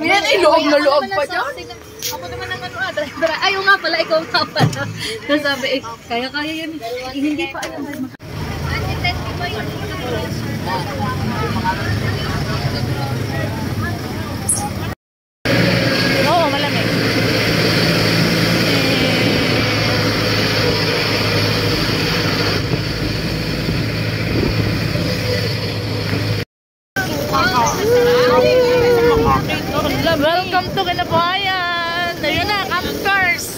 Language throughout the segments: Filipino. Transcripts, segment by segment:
Yan ay loob na loob pa dyan. Ako naman ang ano, driver. Ayaw nga pala, ikaw nga pala. Tapos sabi, kaya-kaya yan. Hindi pa alam. Oo, malamig. Welcome to Kinabayan! Ayun na, campers!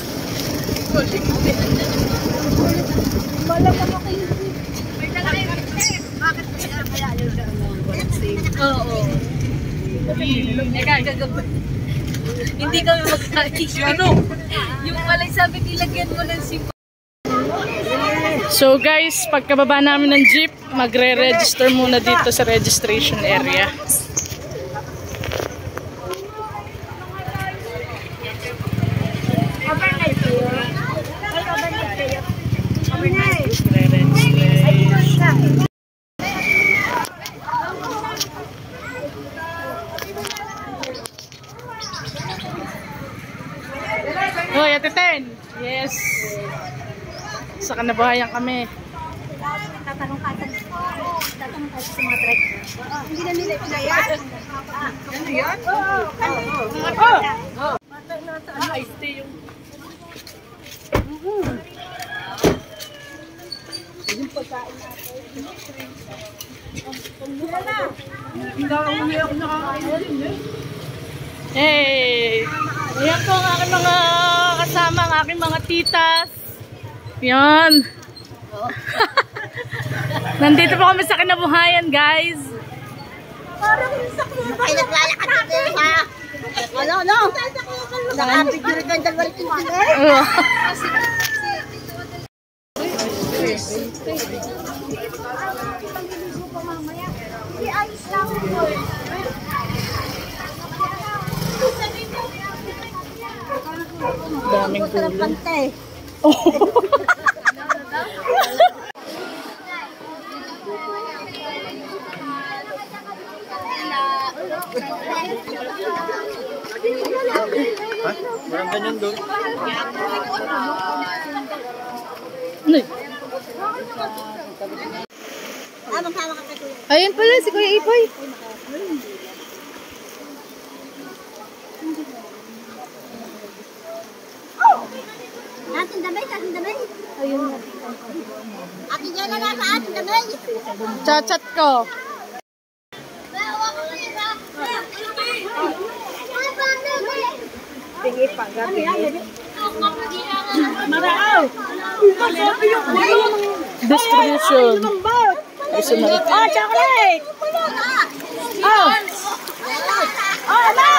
Oo. Hindi kami magkain. Ano? Yung pala sabi nilagyan mo ng simpa. So guys, pagkababa namin ng jeep, magre-register muna dito sa registration area. Hoy, Ate Ten! Yes! Sa Kinabayan kami. Tatanong ka sa mga trek. Hindi na nila ipagayan. Ano yan? Oo. I stay yung... Yung pagkain natin. Hindi ako nakakain din eh. Hey! Ayan po ang aking mga kasama, ang aking mga titas. Yan. Nandito po kami sa Kinabuhayan, guys. Parang sa kuya. Ay, naglalakad dito ha. Ano? Nakapit nyo rin ang dalawa rin si ayos lang po. Daming Sarap pantay. Ha? Walang ganyan doon. Ayun pala, si Kuya Ipoy. Atin damay. Ayun na. Atin dyan na nasa atin damay. Chat ko. Tingi pa, gabi. Maraaw! Distribution. Oh, chocolate! Oh! Oh, ano?